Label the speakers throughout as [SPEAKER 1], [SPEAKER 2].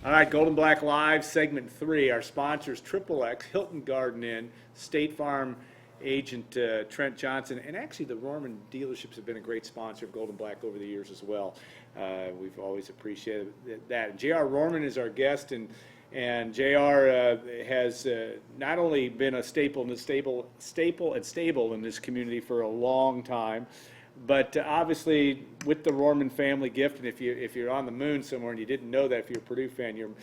[SPEAKER 1] All right, Golden Black Live, segment 3. Our sponsors, Triple X, Hilton Garden Inn, State Farm agent Trent Johnson, and actually the Rohrman dealerships have been a great sponsor of Golden Black over the years as well. We've always appreciated that. J.R. Rohrman is our guest, and J.R. has not only been a staple and stable in this community for a long time, but obviously with the Rohrman family gift, and if you're on the moon somewhere and you didn't know that, if you're a Purdue fan, you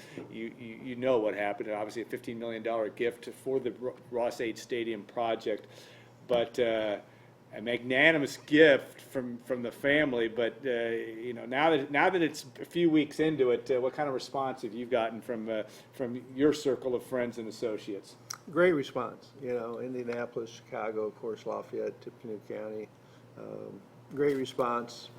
[SPEAKER 1] know what happened. And obviously a $15 million gift for the Ross-Ade Stadium project, but a magnanimous gift from the family. But now that it's a few weeks into it, what kind of response have you gotten from your circle of friends and associates?
[SPEAKER 2] Great response. Indianapolis, Chicago, of course, Lafayette, Tippecanoe County. Great response,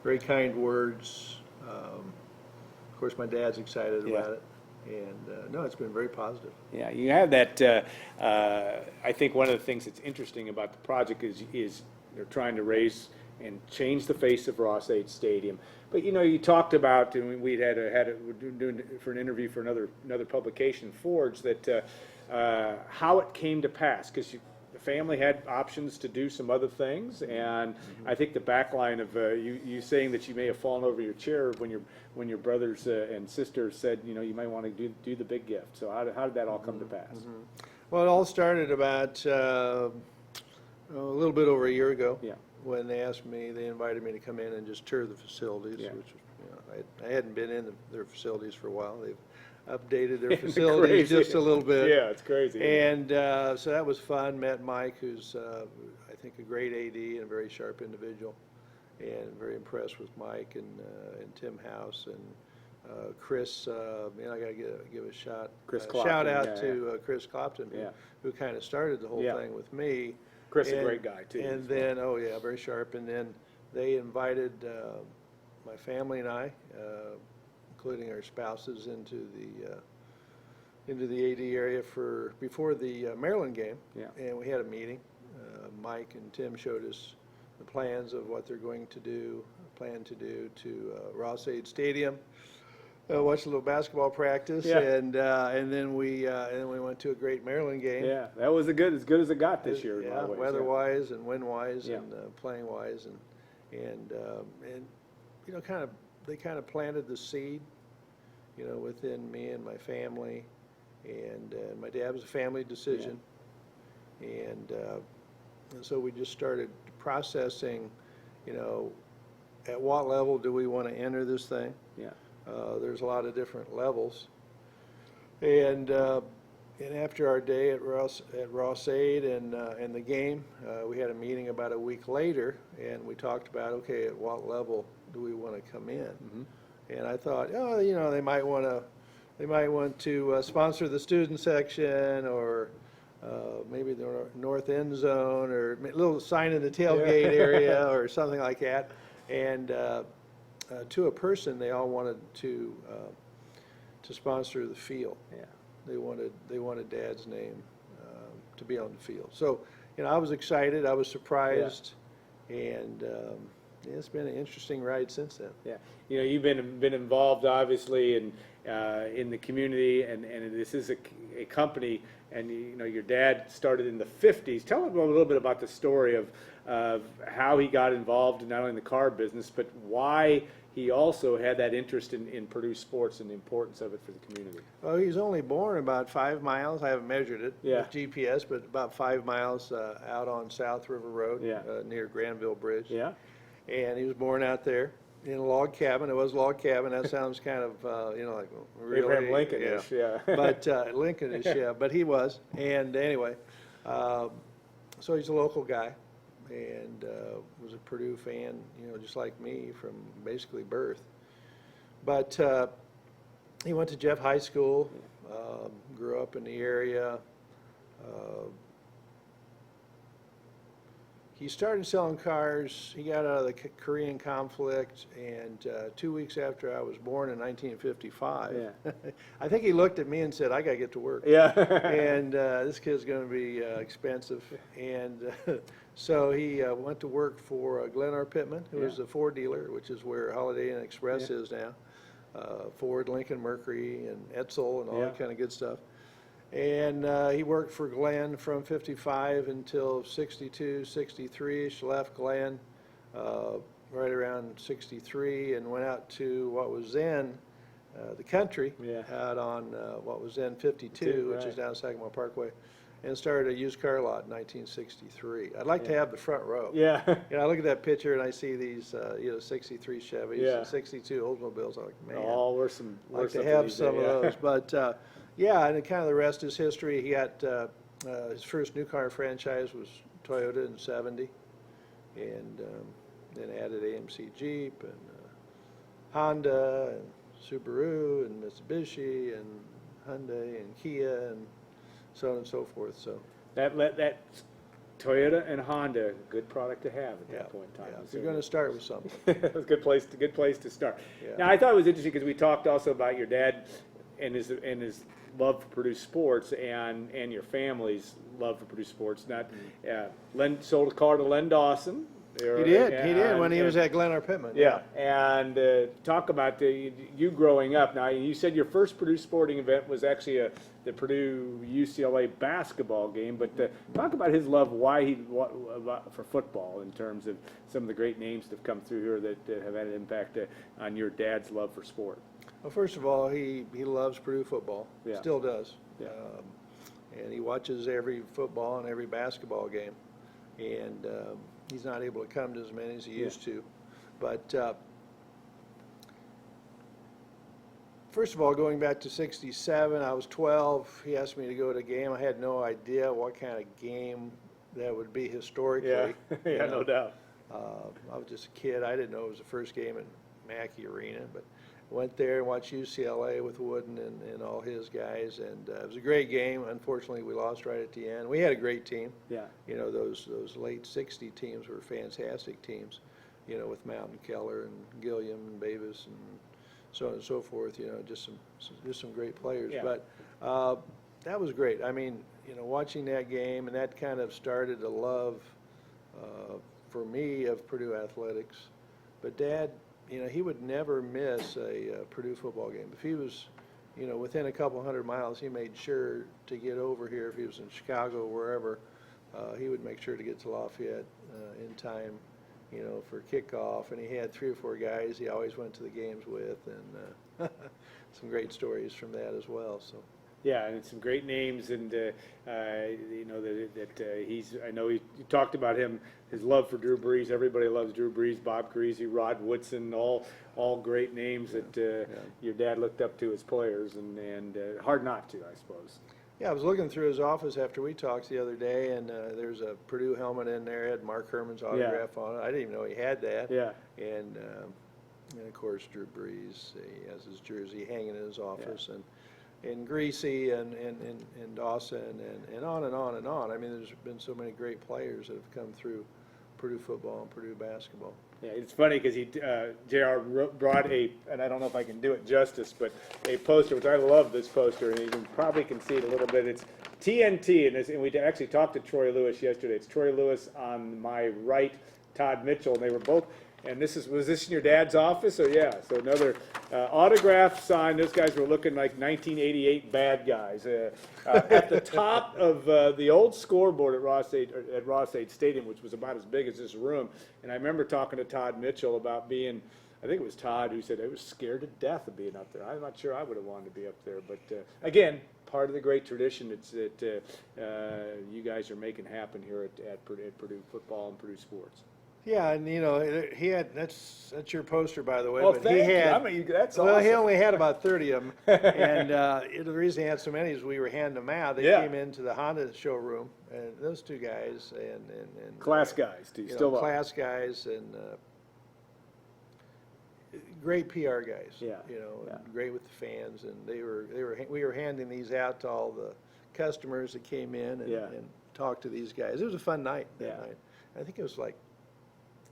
[SPEAKER 2] very kind words. Of course, my dad's excited about it, and no, it's been very positive.
[SPEAKER 1] Yeah, you have that. I think one of the things that's interesting about the project is they're trying to raise and change the face of Ross-Ade Stadium. But you talked about, and we'd we're doing for an interview for another publication, Forge, that how it came to pass, because the family had options to do some other things, and I think the backline of you saying that you may have fallen over your chair when your brothers and sisters said you might want to do the big gift. So how did that all come to pass?
[SPEAKER 2] Well, it all started about a little bit over a year ago.
[SPEAKER 1] Yeah.
[SPEAKER 2] When they invited me to come in and just tour the facilities, which I hadn't been in their facilities for a while. They've updated their facilities just a little bit.
[SPEAKER 1] Yeah, it's crazy.
[SPEAKER 2] And so that was fun. Met Mike, who's I think a great AD and a very sharp individual, and very impressed with Mike and Tim House and Chris. I got to give a shout out to Chris Clopton, who kind of started the whole thing with me.
[SPEAKER 1] Chris, a great guy too.
[SPEAKER 2] And then, very sharp. And then they invited my family and I, including our spouses, into the AD area before the Maryland game. Yeah. And we had a meeting. Mike and Tim showed us the plans of what they're going to do, to Ross-Ade Stadium. Watched a little basketball practice, and then we went to a great Maryland game.
[SPEAKER 1] Yeah, that was as good as it got this year.
[SPEAKER 2] Yeah, weather-wise and wind-wise and playing-wise, and they kind of planted the seed, within me and my family, and my dad was a family decision, and so we just started processing, at what level do we want to enter this thing? Yeah. There's a lot of different levels, and after our day at Ross-Ade and the game, we had a meeting about a week later, and we talked about, okay, at what level do we want to come in? And I thought, they might want to sponsor the student section, or maybe the north end zone, or a little sign in the tailgate area, or something like that. And to a person, they all wanted to sponsor the field. Yeah, they wanted Dad's name to be on the field. So, I was excited. I was surprised, and it's been an interesting ride since then. Yeah,
[SPEAKER 1] you've been involved obviously in the community, and this is a company, and your dad started in the 50s. Tell us a little bit about the story of how he got involved in not only the car business, but why he also had that interest in Purdue sports and the importance of it for the community.
[SPEAKER 2] Well, he was only born about 5 miles. I haven't measured it with GPS, but about 5 miles out on South River Road, near Granville Bridge. Yeah. And he was born out there in a log cabin. It was a log cabin. That sounds kind of, like really,
[SPEAKER 1] Abraham Lincoln-ish,
[SPEAKER 2] But Lincoln-ish, yeah. But he was. And anyway, so he's a local guy, and was a Purdue fan, just like me from basically birth. But he went to Jeff High School, grew up in the area. He started selling cars. He got out of the Korean conflict, and 2 weeks after I was born in 1955, I think he looked at me and said, "I got to get to work." Yeah. And this kid's going to be expensive, and so he went to work for Glenn R. Pittman, who was a Ford dealer, which is where Holiday Inn Express is now. Ford, Lincoln, Mercury, and Edsel, and all
[SPEAKER 1] Yeah.
[SPEAKER 2] that kind of good stuff. And he worked for Glenn from 55 until 62, 63-ish, left Glenn right around 63 and went out to what was then the country,
[SPEAKER 1] Yeah.
[SPEAKER 2] out on what was then 52, which is
[SPEAKER 1] Right.
[SPEAKER 2] down Sagamore Parkway, and started a used car lot in 1963. I'd like to have the front row.
[SPEAKER 1] Yeah.
[SPEAKER 2] You know, I look at that picture and I see these, 63 Chevys
[SPEAKER 1] Yeah.
[SPEAKER 2] and 62 Oldsmobiles. I'm like, man,
[SPEAKER 1] Oh, we're some.
[SPEAKER 2] I'd
[SPEAKER 1] We're
[SPEAKER 2] like to
[SPEAKER 1] something
[SPEAKER 2] have
[SPEAKER 1] these
[SPEAKER 2] some
[SPEAKER 1] days,
[SPEAKER 2] of
[SPEAKER 1] yeah.
[SPEAKER 2] those. But, yeah, and kind of the rest is history. He got, his first new car franchise was Toyota in 70, and then added AMC Jeep and Honda and Subaru and Mitsubishi and Hyundai and Kia and so on and so forth. So,
[SPEAKER 1] That Toyota and Honda, good product to have at
[SPEAKER 2] yeah,
[SPEAKER 1] that point in time.
[SPEAKER 2] yeah, if you're going to start with something.
[SPEAKER 1] It was a good place to start.
[SPEAKER 2] Yeah.
[SPEAKER 1] Now, I thought it was interesting because we talked also about your dad and his love for Purdue sports and your family's love for Purdue sports. Not sold a car to Len Dawson.
[SPEAKER 2] He did when he was at Glen R. Pittman.
[SPEAKER 1] Yeah, and talk about you growing up. Now, you said your first Purdue sporting event was actually the Purdue-UCLA basketball game, but talk about his love, for football in terms of some of the great names that have come through here that have had an impact on your dad's love for sport.
[SPEAKER 2] Well, first of all, he loves Purdue football.
[SPEAKER 1] Yeah.
[SPEAKER 2] Still does.
[SPEAKER 1] Yeah.
[SPEAKER 2] And he watches every football and every basketball game. And he's not able to come to as many as he used to. But first of all, going back to 67, I was 12. He asked me to go to a game. I had no idea what kind of game that would be historically.
[SPEAKER 1] Yeah,
[SPEAKER 2] you
[SPEAKER 1] yeah,
[SPEAKER 2] know.
[SPEAKER 1] no doubt.
[SPEAKER 2] I was just a kid. I didn't know it was the first game in Mackey Arena, but went there and watched UCLA with Wooden and all his guys, and it was a great game. Unfortunately, we lost right at the end. We had a great team.
[SPEAKER 1] Yeah.
[SPEAKER 2] You know, those late 60 teams were fantastic teams, you know, with Mountain Keller and Gilliam and Bavis and so on and so forth, you know, just some great players.
[SPEAKER 1] Yeah.
[SPEAKER 2] But that was great. I mean, you know, watching that game, and that kind of started a love for me of Purdue athletics. But Dad, you know, he would never miss a Purdue football game. If he was, you know, within a couple hundred miles, he made sure to get over here. If he was in Chicago or wherever, he would make sure to get to Lafayette in time, you know, for kickoff. And he had 3 or 4 guys he always went to the games with, and some great stories from that as well. So.
[SPEAKER 1] Yeah, and some great names, and you know that he's. I know you talked about him, his love for Drew Brees. Everybody loves Drew Brees, Bob Creasy, Rod Woodson, all great names that your dad looked up to as players, and hard not to, I suppose.
[SPEAKER 2] Yeah, I was looking through his office after we talked the other day, and there's a Purdue helmet in there. It had Mark Herman's autograph on it. I didn't even know he had that.
[SPEAKER 1] Yeah.
[SPEAKER 2] And of course, Drew Brees, he has his jersey hanging in his office, and Greasy and Dawson and on and on and on. I mean, there's been so many great players that have come through Purdue football and Purdue basketball.
[SPEAKER 1] Yeah, it's funny because J.R. brought and I don't know if I can do it justice, but a poster, which I love this poster, and you probably can see it a little bit. It's TNT, and we actually talked to Troy Lewis yesterday. It's Troy Lewis on my right, Todd Mitchell, and they were both. And was this in your dad's office? So yeah, so another autograph sign. Those guys were looking like 1988 bad guys. At the top of the old scoreboard at Ross 8 Stadium, which was about as big as this room. And I remember talking to Todd Mitchell about being, I think it was Todd who said I was scared to death of being up there. I'm not sure I would have wanted to be up there, but again, part of the great tradition that you guys are making happen here at Purdue football and Purdue sports.
[SPEAKER 2] Yeah, and you know, he had that's your poster, by the way.
[SPEAKER 1] Well,
[SPEAKER 2] but
[SPEAKER 1] thank
[SPEAKER 2] he had,
[SPEAKER 1] you. I mean, that's
[SPEAKER 2] well,
[SPEAKER 1] awesome.
[SPEAKER 2] he only had about 30 of them, and the reason he had so many is we were handing them out. They came into the Honda showroom, and those 2 guys and
[SPEAKER 1] Class guys, too.
[SPEAKER 2] you
[SPEAKER 1] Still
[SPEAKER 2] know,
[SPEAKER 1] are.
[SPEAKER 2] class guys and great PR guys.
[SPEAKER 1] Yeah,
[SPEAKER 2] you know,
[SPEAKER 1] yeah.
[SPEAKER 2] great with the fans, and we were handing these out to all the customers that came in and talked to these guys. It was a fun night that night. I think it was like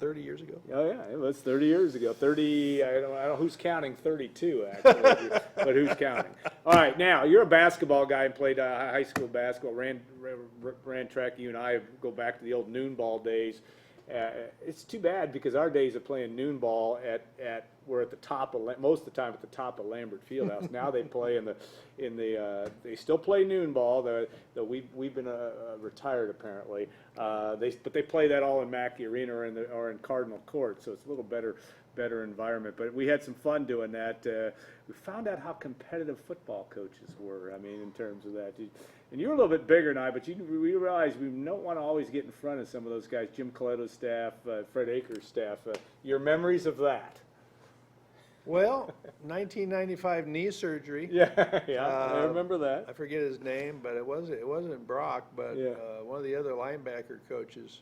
[SPEAKER 2] 30 years ago.
[SPEAKER 1] Oh yeah, it was 30 years ago. 30. I don't know who's counting 32 actually, but who's counting? All right, now you're a basketball guy and played high school basketball. Ran track. You and I go back to the old noon ball days. It's too bad because our days of playing noon ball at were at the top of most of the time at the top of Lambert Fieldhouse. Now they play in the they still play noon ball. We've been retired apparently. But they play that all in Mackey Arena or in Cardinal Court, so it's a little better environment. But we had some fun doing that. We found out how competitive football coaches were. I mean, in terms of that. And you were a little bit bigger than I, but we realized we don't want to always get in front of some of those guys. Jim Coletto's staff, Fred Akers' staff. Your memories of that?
[SPEAKER 2] Well, 1995 knee surgery.
[SPEAKER 1] Yeah, I remember that.
[SPEAKER 2] I forget his name, but it wasn't Brock, but one of the other linebacker coaches.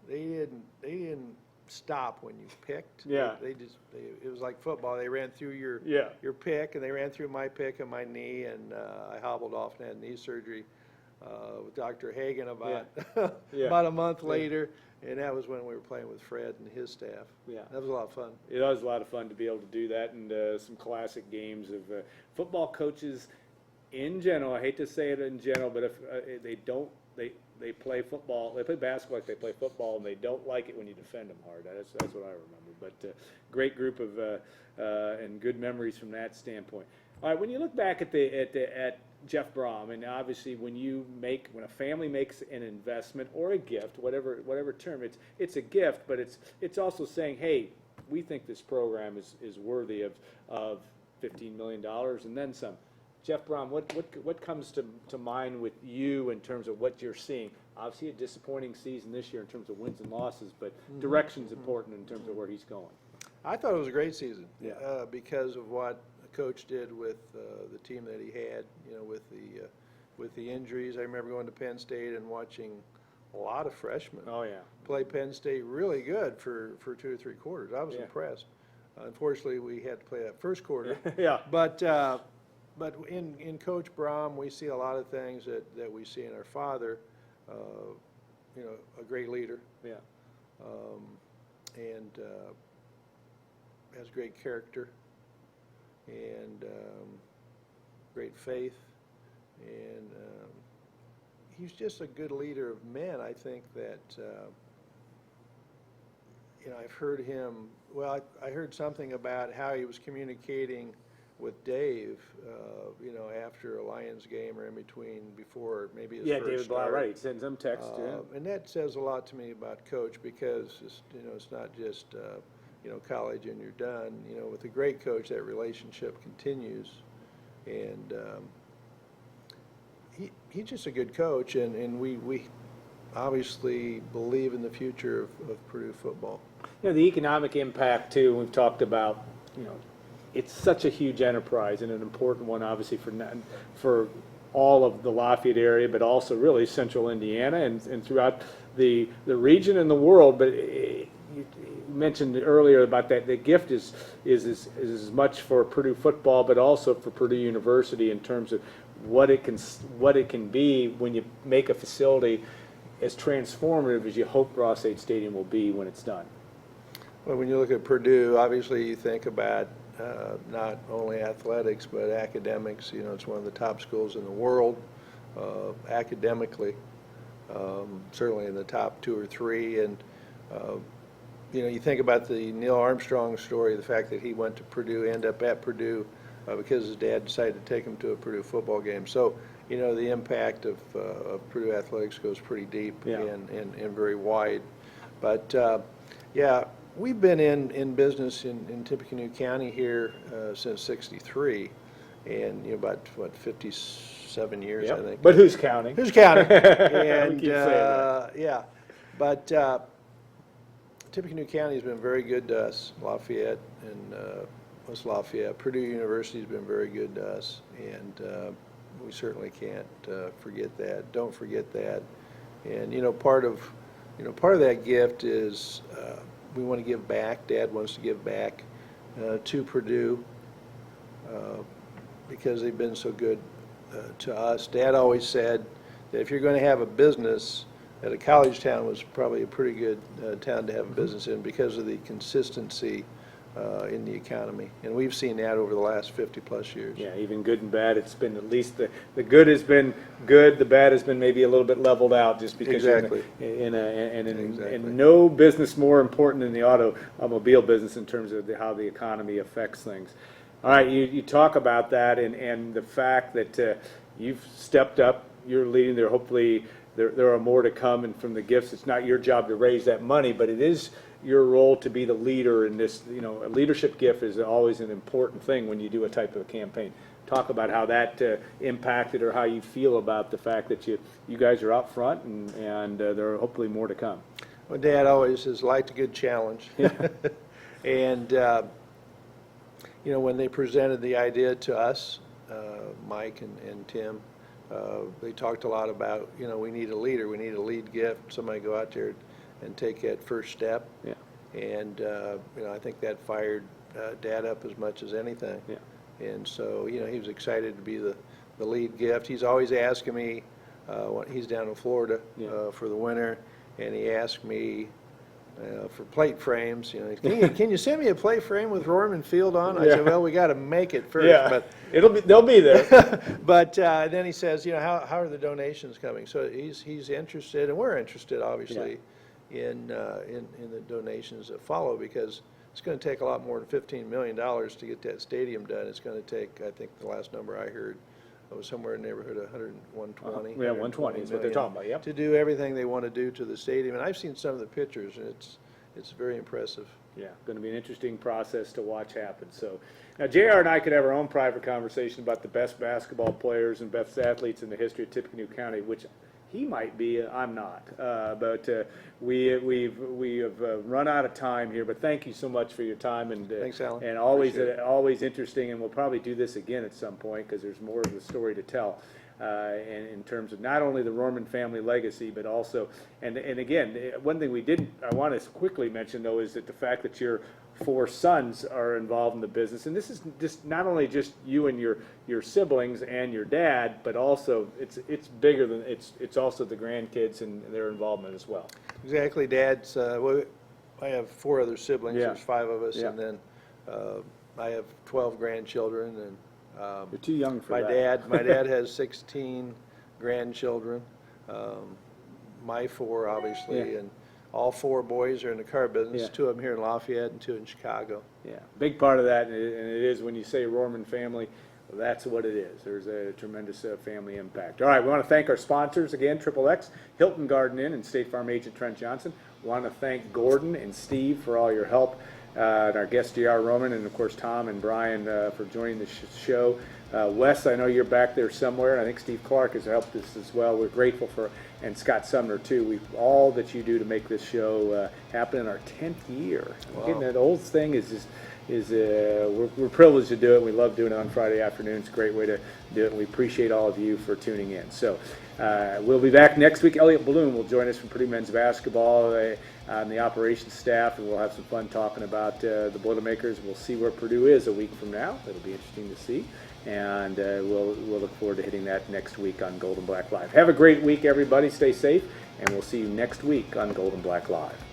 [SPEAKER 2] They didn't stop when you picked.
[SPEAKER 1] Yeah.
[SPEAKER 2] It was like football. They ran through your pick, and they ran through my pick and my knee, and I hobbled off and had knee surgery with Dr. Hagan about about a month later, and that was when we were playing with Fred and his staff.
[SPEAKER 1] Yeah.
[SPEAKER 2] That was a lot of fun.
[SPEAKER 1] It was a lot of fun to be able to do that, and some classic games of football coaches in general. I hate to say it in general, but if they play football, they play basketball like they play football, and they don't like it when you defend them hard. That's what I remember. But great group of and good memories from that standpoint. All right, when you look back at Jeff Brom, and obviously when a family makes an investment or a gift, whatever term, it's a gift, but it's also saying, hey, we think this program is worthy of $15 million and then some. Jeff Brom, what comes to mind with you in terms of what you're seeing? Obviously a disappointing season this year in terms of wins and losses, but direction's important in terms of where he's going.
[SPEAKER 2] I thought it was a great season because of what the coach did with the team that he had. With the injuries. I remember going to Penn State and watching a lot of freshmen play Penn State really good for 2 or 3 quarters. I was impressed. Unfortunately, we had to play that first quarter. But in Coach Brom, we see a lot of things that we see in our father. A great leader. And has great character and great faith. And he's just a good leader of men. I think that, I've heard him, I heard something about how he was communicating with Dave, after a Lions game or in between, before maybe his first
[SPEAKER 1] David
[SPEAKER 2] start.
[SPEAKER 1] Blau, right, he sends them text,
[SPEAKER 2] And that says a lot to me about Coach because, it's not just, college and you're done. With a great coach, that relationship continues. And he's just a good coach, and we obviously believe in the future of Purdue football.
[SPEAKER 1] The economic impact, too, we've talked about, it's such a huge enterprise and an important one, obviously, for all of the Lafayette area, but also really central Indiana and throughout the region and the world. But you mentioned earlier about that the gift is as much for Purdue football, but also for Purdue University in terms of what it can be when you make a facility as transformative as you hope Ross-Ade Stadium will be when it's done.
[SPEAKER 2] Well, when you look at Purdue, obviously you think about not only athletics but academics. It's one of the top schools in the world academically, certainly in the top 2 or 3. And you think about the Neil Armstrong story, the fact that he went to Purdue, ended up at Purdue because his dad decided to take him to a Purdue football game. So the impact of Purdue athletics goes pretty deep and very wide. But we've been in business in Tippecanoe County here since '63, and about 57 years, I think.
[SPEAKER 1] But who's counting?
[SPEAKER 2] Who's counting? And
[SPEAKER 1] keep saying that.
[SPEAKER 2] But Tippecanoe County has been very good to us. Lafayette and West Lafayette, Purdue University has been very good to us, and we certainly can't forget that. Don't forget that. And part of that gift is. We want to give back. Dad wants to give back to Purdue because they've been so good to us. Dad always said that if you're going to have a business, that a college town was probably a pretty good town to have a business in because of the consistency in the economy. And we've seen that over the last 50-plus years.
[SPEAKER 1] Yeah, even good and bad, it's been at least the good has been good, the bad has been maybe a little bit leveled out just because
[SPEAKER 2] Exactly.
[SPEAKER 1] in no business more important than the automobile business in terms of how the economy affects things. All right, you talk about that and the fact that you've stepped up, you're leading there. Hopefully there are more to come, and from the gifts, it's not your job to raise that money, but it is your role to be the leader in this. You know, a leadership gift is always an important thing when you do a type of a campaign. Talk about how that impacted, or how you feel about the fact that you guys are out front, and there are hopefully more to come.
[SPEAKER 2] Well, Dad always has liked a good challenge.
[SPEAKER 1] Yeah.
[SPEAKER 2] And, you know, when they presented the idea to us, Mike and Tim, they talked a lot about, you know, we need a leader, we need a lead gift, somebody go out there and take that first step.
[SPEAKER 1] Yeah.
[SPEAKER 2] And, you know, I think that fired Dad up as much as anything.
[SPEAKER 1] Yeah.
[SPEAKER 2] And so, you know, he was excited to be the lead gift. He's always asking me, when he's down in Florida for the winter, and he asked me for plate frames. You know, can you send me a plate frame with Rohrman Field on? I said, well, we got to make it first.
[SPEAKER 1] Yeah,
[SPEAKER 2] But
[SPEAKER 1] they'll be there.
[SPEAKER 2] but then he says, you know, how are the donations coming? So he's interested, and we're interested, obviously, in the donations that follow, because it's going to take a lot more than $15 million to get that stadium done. It's going to take, I think the last number I heard was somewhere in the neighborhood of 120.
[SPEAKER 1] Yeah, 120 is what they're talking about, yep.
[SPEAKER 2] To do everything they want to do to the stadium. And I've seen some of the pictures, and it's very impressive.
[SPEAKER 1] Yeah, going to be an interesting process to watch happen. So, now J.R. and I could have our own private conversation about the best basketball players and best athletes in the history of Tippecanoe County, which he might be, I'm not. But we have run out of time here. But thank you so much for your time, and
[SPEAKER 2] Thanks, Alan.
[SPEAKER 1] And always
[SPEAKER 2] Appreciate it.
[SPEAKER 1] always interesting. And we'll probably do this again at some point, because there's more of the story to tell. And in terms of not only the Rohrman family legacy, but also, and again, one thing I want to quickly mention, though, is that the fact that your 4 sons are involved in the business, and this is just not only just you and your siblings and your dad, but also it's bigger than it's also the grandkids and their involvement as well.
[SPEAKER 2] Exactly, Dad's. Well, I have 4 other siblings.
[SPEAKER 1] Yeah.
[SPEAKER 2] There's 5 of us,
[SPEAKER 1] Yeah.
[SPEAKER 2] and then I have 12 grandchildren, and
[SPEAKER 1] You're too young for
[SPEAKER 2] my
[SPEAKER 1] that.
[SPEAKER 2] My dad has 16 grandchildren. My 4, obviously,
[SPEAKER 1] Yeah.
[SPEAKER 2] and all 4 boys are in the car business.
[SPEAKER 1] Yeah.
[SPEAKER 2] 2 of them here in Lafayette and 2 in Chicago.
[SPEAKER 1] Yeah, big part of that, and it is when you say Rohrman family, that's what it is. There's a tremendous family impact. All right, we want to thank our sponsors again, XXX, Hilton Garden Inn, and State Farm agent Trent Johnson. We want to thank Gordon and Steve for all your help, and our guest J.R. Rohrman, and of course Tom and Brian for joining the show. Wes, I know you're back there somewhere, and I think Steve Clark has helped us as well. We're grateful for, and Scott Sumner too. All that you do to make this show happen in our 10th year.
[SPEAKER 2] Wow.
[SPEAKER 1] Getting that old thing is just. We're privileged to do it. We love doing it on Friday afternoons. It's a great way to do it, and we appreciate all of you for tuning in. So we'll be back next week. Elliot Bloom will join us from Purdue men's basketball on the operations staff, and we'll have some fun talking about the Boilermakers. We'll see where Purdue is a week from now. It'll be interesting to see, and we'll look forward to hitting that next week on Gold and Black Live. Have a great week, everybody. Stay safe, and we'll see you next week on Gold and Black Live.